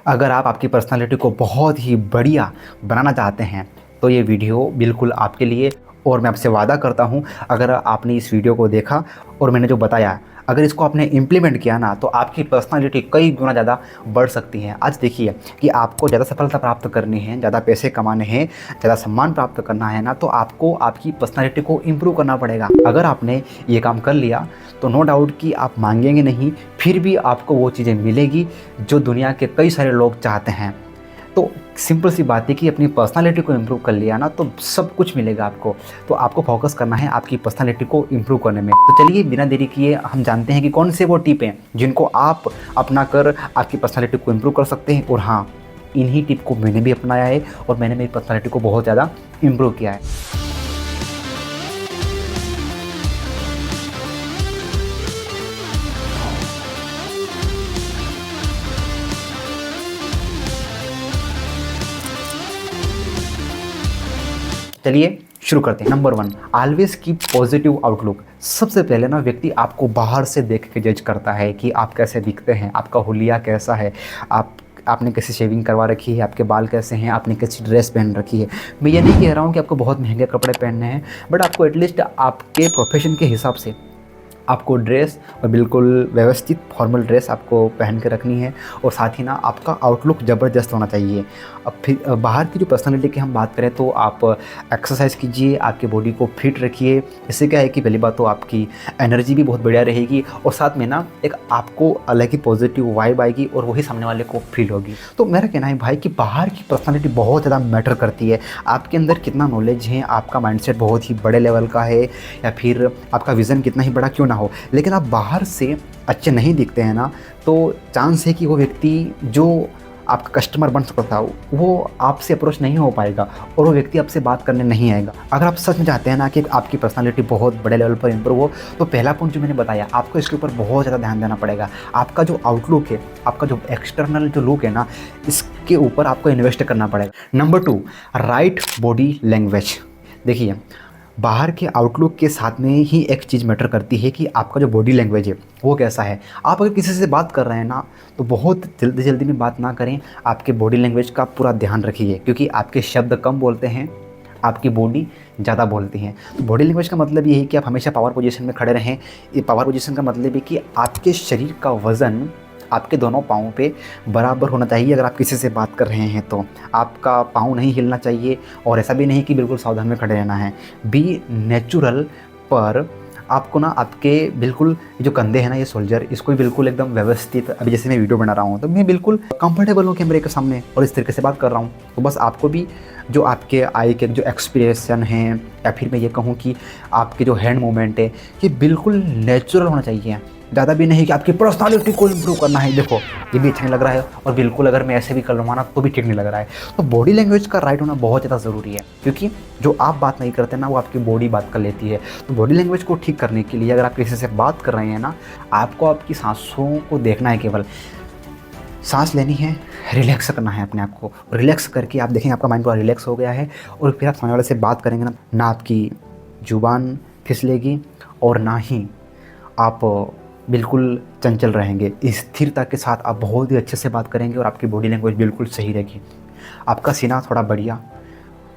अगर आप आपकी पर्सनालिटी को बहुत ही बढ़िया बनाना चाहते हैं तो ये वीडियो बिल्कुल आपके लिए। और मैं आपसे वादा करता हूँ, अगर आपने इस वीडियो को देखा और मैंने जो बताया, अगर इसको आपने इम्प्लीमेंट किया ना, तो आपकी पर्सनालिटी कई गुना ज़्यादा बढ़ सकती है। आज देखिए कि आपको ज़्यादा सफलता प्राप्त करनी है, ज़्यादा पैसे कमाने हैं, ज़्यादा सम्मान प्राप्त करना है ना, तो आपको आपकी पर्सनालिटी को इम्प्रूव करना पड़ेगा। अगर आपने ये काम कर लिया तो नो डाउट कि आप मांगेंगे नहीं, फिर भी आपको वो चीज़ें मिलेगी जो दुनिया के कई सारे लोग चाहते हैं। तो सिंपल सी बात है कि अपनी पर्सनालिटी को इम्प्रूव कर लिया ना, तो सब कुछ मिलेगा आपको। तो आपको फोकस करना है आपकी पर्सनालिटी को इम्प्रूव करने में। तो चलिए बिना देरी किए हम जानते हैं कि कौन से वो टिप हैं जिनको आप अपना कर आपकी पर्सनालिटी को इम्प्रूव कर सकते हैं। और हाँ, इन्हीं टिप को मैंने भी अपनाया है और मैंने मेरी पर्सनालिटी को बहुत ज़्यादा इम्प्रूव किया है। चलिए शुरू करते हैं। Number 1, always keep positive outlook. सबसे पहले ना, व्यक्ति आपको बाहर से देख के जज करता है कि आप कैसे दिखते हैं, आपका हुलिया कैसा है, आपने कैसी शेविंग करवा रखी है, आपके बाल कैसे हैं, आपने कैसी ड्रेस पहन रखी है। मैं ये नहीं कह रहा हूँ कि आपको बहुत महंगे कपड़े पहनने हैं, बट आपको एटलीस्ट आपके प्रोफेशन के हिसाब से आपको ड्रेस और बिल्कुल व्यवस्थित फॉर्मल ड्रेस आपको पहन के रखनी है। और साथ ही ना, आपका आउटलुक ज़बरदस्त होना चाहिए। अब फिर बाहर की जो पर्सनालिटी की हम बात करें तो आप एक्सरसाइज कीजिए, आपकी बॉडी को फिट रखिए। इससे क्या है कि पहली बात तो आपकी एनर्जी भी बहुत बढ़िया रहेगी और साथ में ना एक आपको अलग ही पॉजिटिव वाइब आएगी और वही सामने वाले को फील होगी। तो मेरा कहना है भाई कि बाहर की पर्सनालिटी बहुत ज़्यादा मैटर करती है। आपके अंदर कितना नॉलेज है, आपका माइंडसेट बहुत ही बड़े लेवल का है, या फिर आपका विज़न कितना ही बड़ा क्यों ना हो, लेकिन आप बाहर से अच्छे नहीं दिखते हैं ना, तो चांस है कि वो व्यक्ति जो आपका कस्टमर बन सकता था वो आपसे अप्रोच नहीं हो पाएगा और वो व्यक्ति आपसे बात करने नहीं आएगा। अगर आप सच में चाहते हैं ना कि आपकी पर्सनालिटी बहुत बड़े लेवल पर इंप्रूव हो, तो पहला पॉइंट जो मैंने बताया, आपको इसके ऊपर बहुत ज़्यादा ध्यान देना पड़ेगा। आपका जो आउटलुक है, आपका जो एक्सटर्नल जो लुक है ना, इसके ऊपर आपको इन्वेस्ट करना पड़ेगा। Number 2, right body language. देखिए, बाहर के आउटलुक के साथ में ही एक चीज़ मैटर करती है कि आपका जो बॉडी लैंग्वेज है वो कैसा है। आप अगर किसी से बात कर रहे हैं ना, तो बहुत जल्दी जल्दी में बात ना करें, आपके बॉडी लैंग्वेज का पूरा ध्यान रखिए, क्योंकि आपके शब्द कम बोलते हैं, आपकी बॉडी ज़्यादा बोलती है। तो बॉडी लैंग्वेज का मतलब ये है कि आप हमेशा पावर पोजीशन में खड़े रहें। ये पावर पोजीशन का मतलब है कि आपके शरीर का वज़न आपके दोनों पाँवों पे बराबर होना चाहिए। अगर आप किसी से बात कर रहे हैं तो आपका पाँव नहीं हिलना चाहिए, और ऐसा भी नहीं कि बिल्कुल सावधान में खड़े रहना है। बी नेचुरल, पर आपको ना आपके बिल्कुल जो कंधे हैं ना, ये शोल्डर, इसको बिल्कुल एकदम व्यवस्थित, अभी जैसे मैं वीडियो बना रहा हूँ तो मैं बिल्कुल कंफर्टेबल हूँ कैमरे के सामने और इस तरीके से बात कर रहा हूँ। तो बस आपको भी जो आपके आई के जो एक्सप्रेशन हैं, या फिर मैं ये कहूँ कि आपके जो हैंड मूवमेंट है, ये बिल्कुल नेचुरल होना चाहिए। ज़्यादा भी नहीं कि आपकी पर्सनालिटी को इम्प्रूव करना है। देखो, ये भी अच्छा नहीं लग रहा है, और बिल्कुल अगर मैं ऐसे भी कर लूँगा ना तो भी ठीक नहीं लग रहा है। तो बॉडी लैंग्वेज का राइट होना बहुत ज़्यादा ज़रूरी है, क्योंकि जो आप बात नहीं करते ना, वो आपकी बॉडी बात कर लेती है। तो बॉडी लैंग्वेज को ठीक करने के लिए अगर आप किसी से बात कर रहे हैं ना, आपको आपकी सांसों को देखना है। केवल सांस लेनी है, रिलैक्स करना है अपने आप को। रिलैक्स करके आप देखेंगे आपका माइंड पूरा रिलैक्स हो गया है, और फिर आप सामने वाले से बात करेंगे ना, ना आपकी जुबान फिसलेगी और ना ही आप बिल्कुल चंचल रहेंगे। स्थिरता के साथ आप बहुत ही अच्छे से बात करेंगे और आपकी बॉडी लैंग्वेज बिल्कुल सही रहेगी। आपका सीना थोड़ा बढ़िया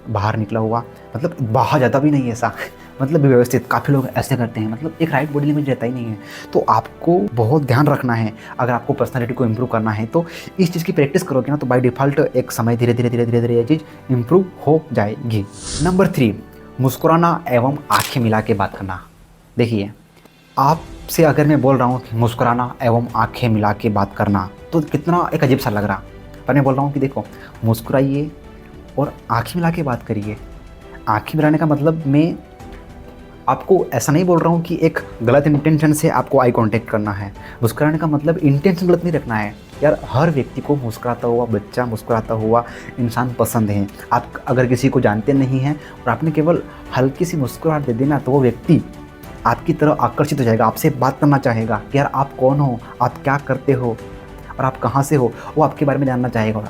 बाहर निकला हुआ, मतलब बाहर ज़्यादा भी नहीं ऐसा, मतलब व्यवस्थित। काफ़ी लोग ऐसे करते हैं, मतलब एक राइट बॉडी लैंग्वेज रहता ही नहीं है। तो आपको बहुत ध्यान रखना है। अगर आपको पर्सनालिटी को इम्प्रूव करना है तो इस चीज़ की प्रैक्टिस करोगे ना, तो बाय डिफ़ॉल्ट एक समय धीरे धीरे धीरे धीरे धीरे ये चीज़ इम्प्रूव हो जाएगी। नंबर 3, मुस्कुराना एवं आँखें मिला के बात करना। देखिए, आपसे अगर मैं बोल रहा हूँ कि मुस्कुराना एवं आंखें मिला के बात करना, तो कितना एक अजीब सा लग रहा, पर मैं बोल रहा हूँ कि देखो, मुस्कुराइए और आंखें मिला के बात करिए। आंखें मिलाने का मतलब मैं आपको ऐसा नहीं बोल रहा हूँ कि एक गलत इंटेंशन से आपको आई कांटेक्ट करना है। मुस्कुराने का मतलब इंटेंशन गलत नहीं रखना है यार। हर व्यक्ति को मुस्कुराता हुआ बच्चा, मुस्कुराता हुआ इंसान पसंद है। आप अगर किसी को जानते नहीं हैं और आपने केवल हल्की सी मुस्कुराहट दे देना, तो वो व्यक्ति आपकी तरफ आकर्षित हो जाएगा, आपसे बात करना चाहेगा कि यार आप कौन हो, आप क्या करते हो और आप कहाँ से हो। वो आपके बारे में जानना चाहेगा और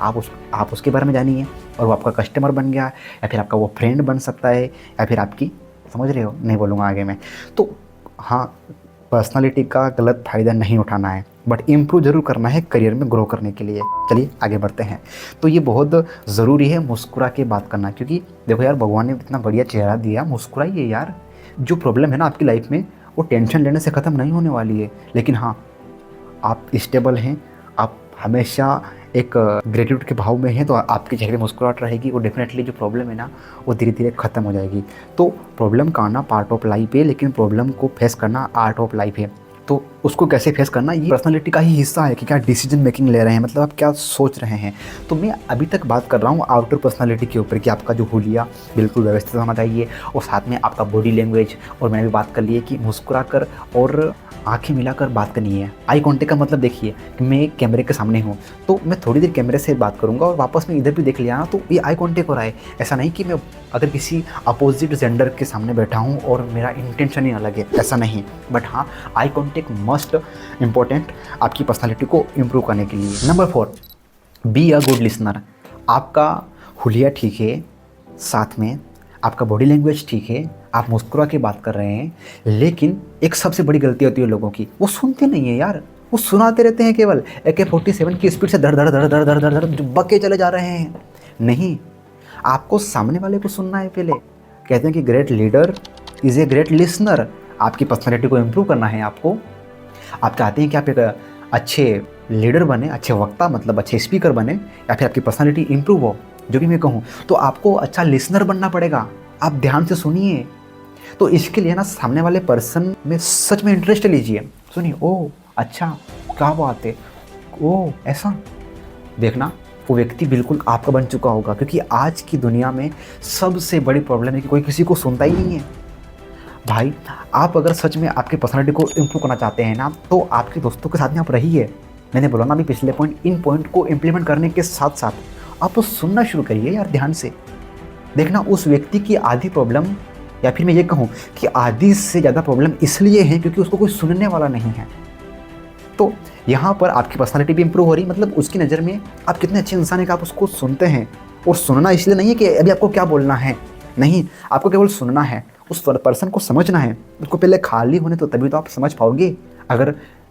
आप उसके बारे में जानिए, और वो आपका कस्टमर बन गया, या फिर आपका वो फ्रेंड बन सकता है, या फिर आपकी, समझ रहे हो, नहीं बोलूँगा आगे मैं। तो हाँ, पर्सनालिटी का गलत फ़ायदा नहीं उठाना है। बट इम्प्रूव जरूर करना है करियर में ग्रो करने के लिए। चलिए आगे बढ़ते हैं। तो ये बहुत ज़रूरी है मुस्कुरा के बात करना, क्योंकि देखो यार, भगवान ने इतना बढ़िया चेहरा दिया, मुस्कुराइए यार। जो प्रॉब्लम है ना आपकी लाइफ में, वो टेंशन लेने से ख़त्म नहीं होने वाली है। लेकिन हाँ, आप स्टेबल हैं, आप हमेशा एक ग्रेटिट्यूड के भाव में हैं, तो आपके चेहरे पे मुस्कुराहट रहेगी, वो डेफिनेटली जो प्रॉब्लम है ना वो धीरे धीरे ख़त्म हो जाएगी। तो प्रॉब्लम का आना पार्ट ऑफ लाइफ है, लेकिन प्रॉब्लम को फेस करना आर्ट ऑफ लाइफ है। तो उसको कैसे फेस करना, ये पर्सनालिटी का ही हिस्सा है कि क्या डिसीजन मेकिंग ले रहे हैं, मतलब आप क्या सोच रहे हैं। तो मैं अभी तक बात कर रहा हूँ आउटर पर्सनालिटी के ऊपर, कि आपका जो हुलिया बिल्कुल व्यवस्थित होना चाहिए, और साथ में आपका बॉडी लैंग्वेज। और मैंने भी बात कर ली है कि मुस्कुरा कर और आंखें मिलाकर बात करनी है। आई कॉन्टेक्ट का मतलब देखिए कि मैं कैमरे के सामने हूँ तो मैं थोड़ी देर कैमरे से बात करूँगा और वापस में इधर भी देख लिया ना, तो ये आई कॉन्टेक्ट हो रहा है। ऐसा नहीं कि मैं अगर किसी अपोजिट जेंडर के सामने बैठा हूँ और मेरा इंटेंशन ही अलग है, ऐसा नहीं। बट हाँ, आई कॉन्टेक्ट मस्ट इम्पोर्टेंट आपकी पर्सनैलिटी को इम्प्रूव करने के लिए। Number 4, be a good listener. आपका हुलिया ठीक है, साथ में आपका बॉडी लैंग्वेज ठीक है, आप मुस्कुरा के बात कर रहे हैं, लेकिन एक सबसे बड़ी गलती होती है लोगों की, वो सुनते नहीं है यार, वो सुनाते रहते हैं। केवल AK-47 की स्पीड से धड़ धड़ धड़ धड़ धड़ धड़ धड़ बके चले जा रहे हैं। नहीं, आपको सामने वाले को सुनना है पहले। कहते हैं कि great leader is a great listener. आपकी पर्सनैलिटी को इम्प्रूव करना है आपको। आप चाहते हैं कि आप एक अच्छे लीडर बने, अच्छे वक्ता मतलब अच्छे स्पीकर बने, या फिर आपकी पर्सनैलिटी इम्प्रूव हो, जो भी मैं कहूँ, तो आपको अच्छा लिसनर बनना पड़ेगा। आप ध्यान से सुनिए। तो इसके लिए ना सामने वाले पर्सन में सच में इंटरेस्ट लीजिए। सुनिए, ओह अच्छा, क्या बात है, ओह ऐसा। देखना वो व्यक्ति बिल्कुल आपका बन चुका होगा, क्योंकि आज की दुनिया में सबसे बड़ी प्रॉब्लम है कि कोई किसी को सुनता ही नहीं है। भाई, आप अगर सच में आपकी पर्सनैलिटी को इम्प्रूव करना चाहते हैं ना, तो आपके दोस्तों के साथ में आप रहिए। मैंने बोला ना अभी पिछले पॉइंट, इन पॉइंट को इम्प्लीमेंट करने के साथ साथ आप सुनना शुरू करिए यार ध्यान से। देखना उस व्यक्ति की आधी प्रॉब्लम, या फिर मैं ये कहूँ कि आधी से ज़्यादा प्रॉब्लम इसलिए है क्योंकि उसको कोई सुनने वाला नहीं है। तो यहाँ पर आपकी पर्सनालिटी भी इंप्रूव हो रही, मतलब उसकी नज़र में आप कितने अच्छे इंसान हैं कि आप उसको सुनते हैं। और सुनना इसलिए नहीं है कि अभी आपको क्या बोलना है, नहीं, आपको केवल सुनना है, उस पर्सन को समझना है। उसको पहले खाली होने तो तभी तो आप समझ पाओगे। अगर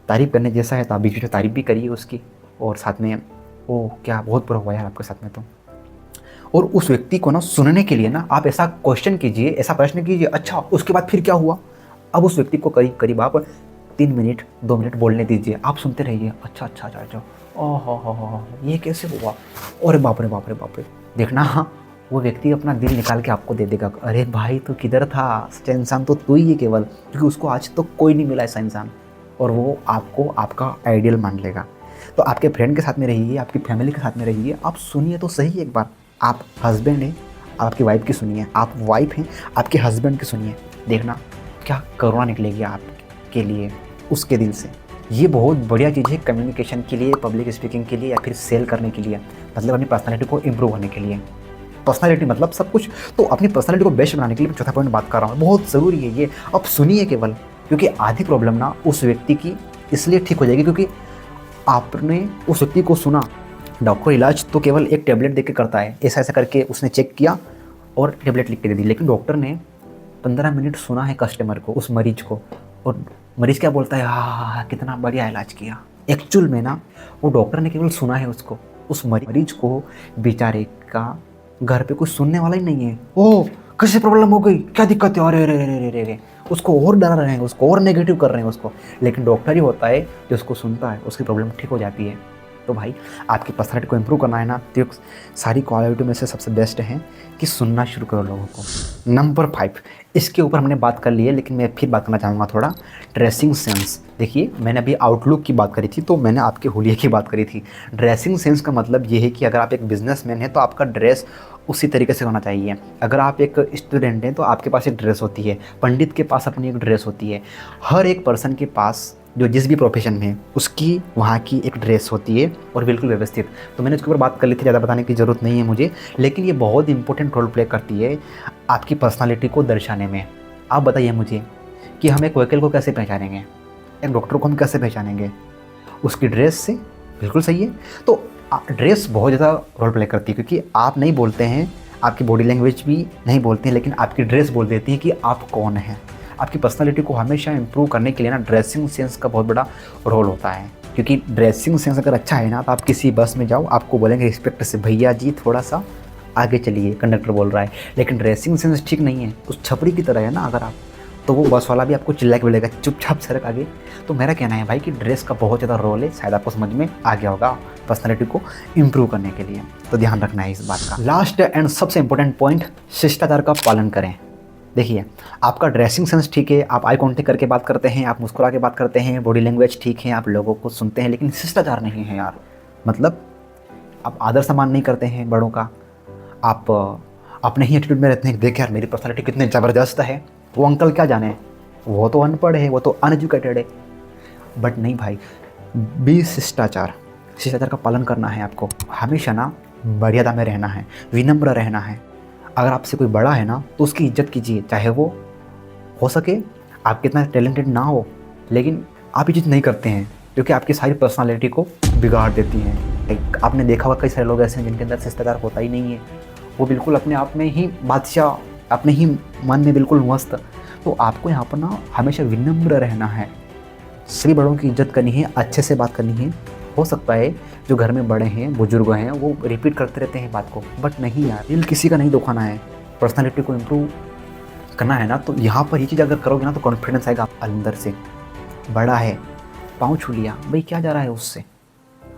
तारीफ़ करने जैसा है तो आप बीच में तारीफ़ भी करिए उसकी, और साथ में ओह क्या बहुत बुरा हुआ यार आपके साथ में तो। और उस व्यक्ति को ना सुनने के लिए ना आप ऐसा क्वेश्चन कीजिए, ऐसा प्रश्न कीजिए, अच्छा उसके बाद फिर क्या हुआ। अब उस व्यक्ति को करीब करीब आप 3 मिनट 2 मिनट बोलने दीजिए, आप सुनते रहिए। अच्छा अच्छा अच्छा अच्छा, ओह हो, ये कैसे हुआ, अरे बाप रे बाप रे बाप रे। देखना हाँ, वो व्यक्ति अपना दिल निकाल के आपको दे देगा। अरे भाई तू किधर था, सच्चा इंसान तो तू ही है केवल, क्योंकि उसको आज तो कोई नहीं मिला ऐसा इंसान, और वो आपको आपका आइडियल मान लेगा। तो आपके फ्रेंड के साथ में रहिए, आपकी फैमिली के साथ में रहिए, आप सुनिए तो सही एक बार। आप हस्बैंड हैं, आपकी वाइफ की सुनिए, आप वाइफ हैं, आपके हस्बैंड की सुनिए। देखना क्या करुणा निकलेगी आपके लिए उसके दिल से। ये बहुत बढ़िया चीज़ है कम्युनिकेशन के लिए, पब्लिक स्पीकिंग के लिए, या फिर सेल करने के लिए, मतलब अपनी पर्सनालिटी को इम्प्रूव होने के लिए। पर्सनालिटी मतलब सब कुछ, तो अपनी पर्सनालिटी को बेस्ट बनाने के लिए मैं चौथा पॉइंट बात कर रहा हूँ, बहुत ज़रूरी है ये। अब सुनिए केवल, क्योंकि आधी प्रॉब्लम ना उस व्यक्ति की इसलिए ठीक हो जाएगी क्योंकि आपने उस व्यक्ति को सुना। डॉक्टर इलाज तो केवल एक टैबलेट देके करता है, ऐसा ऐसा करके उसने चेक किया और टैबलेट लिख के दे दी, लेकिन डॉक्टर ने 15 मिनट सुना है कस्टमर को, उस मरीज को, और मरीज क्या बोलता है, हाँ कितना बढ़िया इलाज किया। एक्चुअल में ना वो डॉक्टर ने केवल सुना है उसको, उस मरीज को बेचारे का घर पे कुछ सुनने वाला ही नहीं है। ओह कैसे प्रॉब्लम हो गई, क्या दिक्कत है, अरे अरे अरे अरे, उसको और डरा रहे हैं, उसको और नेगेटिव कर रहे हैं उसको। लेकिन डॉक्टर ही होता है जो उसको सुनता है, उसकी प्रॉब्लम ठीक हो जाती है। तो भाई आपकी पर्सनैलिटी को इम्प्रूव करना है ना, तो सारी क्वालिटी में से सबसे बेस्ट है कि सुनना शुरू करो लोगों को। नंबर 5, इसके ऊपर हमने बात कर ली है, लेकिन मैं फिर बात करना चाहूँगा थोड़ा, ड्रेसिंग सेंस। देखिए मैंने अभी आउटलुक की बात करी थी, तो मैंने आपके हुलिये की बात करी थी। ड्रेसिंग सेंस का मतलब ये है कि अगर आप एक बिजनेसमैन हैं तो आपका ड्रेस उसी तरीके से होना चाहिए। अगर आप एक स्टूडेंट हैं तो आपके पास एक ड्रेस होती है, पंडित के पास अपनी एक ड्रेस होती है। हर एक पर्सन के पास जो जिस भी प्रोफेशन में है उसकी वहाँ की एक ड्रेस होती है, और बिल्कुल व्यवस्थित। तो मैंने उसके ऊपर बात कर ली थी, ज़्यादा बताने की ज़रूरत नहीं है मुझे, लेकिन ये बहुत इंपॉर्टेंट रोल प्ले करती है आपकी पर्सनालिटी को दर्शाने में। आप बताइए मुझे कि हम एक वकील को कैसे पहचानेंगे, एक डॉक्टर को हम कैसे पहचानेंगे, उसकी ड्रेस से। बिल्कुल सही है। तो ड्रेस बहुत ज़्यादा रोल प्ले करती है, क्योंकि आप नहीं बोलते हैं, आपकी बॉडी लैंग्वेज भी नहीं बोलते हैं, लेकिन आपकी ड्रेस बोल देती है कि आप कौन हैं। आपकी पर्सनालिटी को हमेशा इंप्रूव करने के लिए ना ड्रेसिंग सेंस का बहुत बड़ा रोल होता है। क्योंकि ड्रेसिंग सेंस अगर अच्छा है ना तो आप किसी बस में जाओ, आपको बोलेंगे रिस्पेक्ट से, भैया जी थोड़ा सा आगे चलिए, कंडक्टर बोल रहा है। लेकिन ड्रेसिंग सेंस ठीक नहीं है, उस छपरी की तरह है ना अगर आप, तो वो बस वाला भी आपको चिल्ला के बोलेगा चुपचाप सड़क आगे। तो मेरा कहना है भाई कि ड्रेस का बहुत ज़्यादा रोल है, शायद आपको समझ में आ गया होगा पर्सनैलिटी को इम्प्रूव करने के लिए, तो ध्यान रखना है इस बात का। लास्ट एंड सबसे इंपॉर्टेंट पॉइंट, शिष्टाचार का पालन करें। देखिए, आपका ड्रेसिंग सेंस ठीक है, आप आई कॉन्टेक्ट करके बात करते हैं, आप मुस्कुरा के बात करते हैं, बॉडी लैंग्वेज ठीक है, आप लोगों को सुनते हैं, लेकिन शिष्टाचार नहीं है यार। मतलब आप आदर सम्मान नहीं करते हैं बड़ों का, आप अपने ही एटीट्यूड में रहते हैं। देख यार मेरी पर्सनैलिटी कितनी ज़बरदस्त है, वो अंकल क्या जाने, वो तो अनपढ़ है, वो तो अनएजुकेटेड है। बट नहीं भाई, बी शिष्टाचार का पालन करना है आपको। हमेशा ना मर्यादा में रहना है, विनम्र रहना है। अगर आपसे कोई बड़ा है ना तो उसकी इज्जत कीजिए, चाहे वो हो सके आप कितना टैलेंटेड ना हो, लेकिन आप ये चीज़ नहीं करते हैं क्योंकि आपकी सारी पर्सनालिटी को बिगाड़ देती हैं। आपने देखा होगा कई सारे लोग ऐसे हैं जिनके अंदर शिष्टाचार होता ही नहीं है, वो बिल्कुल अपने आप में ही बादशाह, अपने ही मन में बिल्कुल मस्त। तो आपको यहाँ पर ना हमेशा विनम्र रहना है, सभी बड़ों की इज्जत करनी है, अच्छे से बात करनी है। हो सकता है जो घर में बड़े हैं, बुजुर्ग हैं, वो रिपीट करते रहते हैं बात को, बट नहीं यार, दिल किसी का नहीं दुखाना है, पर्सनालिटी को इम्प्रूव करना है ना। तो यहाँ पर ये चीज़ अगर करोगे ना तो कॉन्फिडेंस आएगा अंदर से। बड़ा है, पाँव छू लिया, भाई क्या जा रहा है उससे,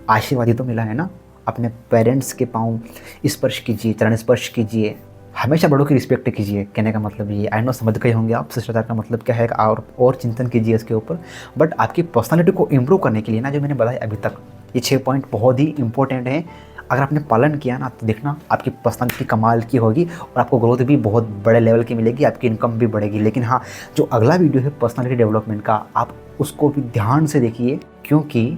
आशीर्वाद ही तो मिला है ना। अपने पेरेंट्स के पाँव स्पर्श कीजिए, चरण स्पर्श कीजिए, हमेशा बड़ों की रिस्पेक्ट कीजिए। कहने का मतलब ये, आई नो समझ गए होंगे आप शिष्टाचार का मतलब क्या है, और चिंतन कीजिए इसके ऊपर। बट आपकी पर्सनालिटी को इम्प्रूव करने के लिए ना, जो मैंने बताया अभी तक, ये 6 पॉइंट बहुत ही इंपॉर्टेंट हैं। अगर आपने पालन किया ना तो देखना आपकी पर्सनालिटी कमाल की होगी और आपको ग्रोथ भी बहुत बड़े लेवल की मिलेगी, आपकी इनकम भी बढ़ेगी। लेकिन हाँ, जो अगला वीडियो है पर्सनालिटी डेवलपमेंट का, आप उसको भी ध्यान से देखिए, क्योंकि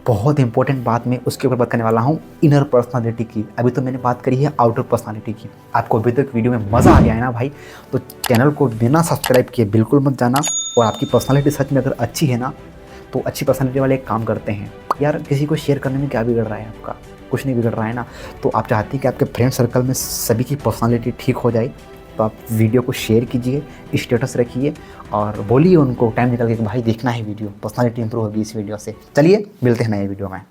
बहुत इंपॉर्टेंट बात मैं उसके ऊपर बात करने वाला हूँ, इनर पर्सनालिटी की। अभी तो मैंने बात करी है आउटर पर्सनालिटी की। आपको अभी तक वीडियो में मज़ा आ गया है ना भाई, तो चैनल को बिना सब्सक्राइब किए बिल्कुल मत जाना। और आपकी पर्सनालिटी सच में अगर अच्छी है ना, तो अच्छी पर्सनालिटी वाले एक काम करते हैं यार, किसी को शेयर करने में क्या बिगड़ रहा है आपका, कुछ नहीं बिगड़ रहा है ना। तो आप चाहते हैं कि आपके फ्रेंड सर्कल में सभी की पर्सनालिटी ठीक हो जाए, तो आप वीडियो को शेयर कीजिए, स्टेटस रखिए और बोलिए उनको टाइम निकाल के कि भाई देखना है वीडियो, पर्सनालिटी इंप्रूव होगी इस वीडियो से। चलिए मिलते हैं नए वीडियो में।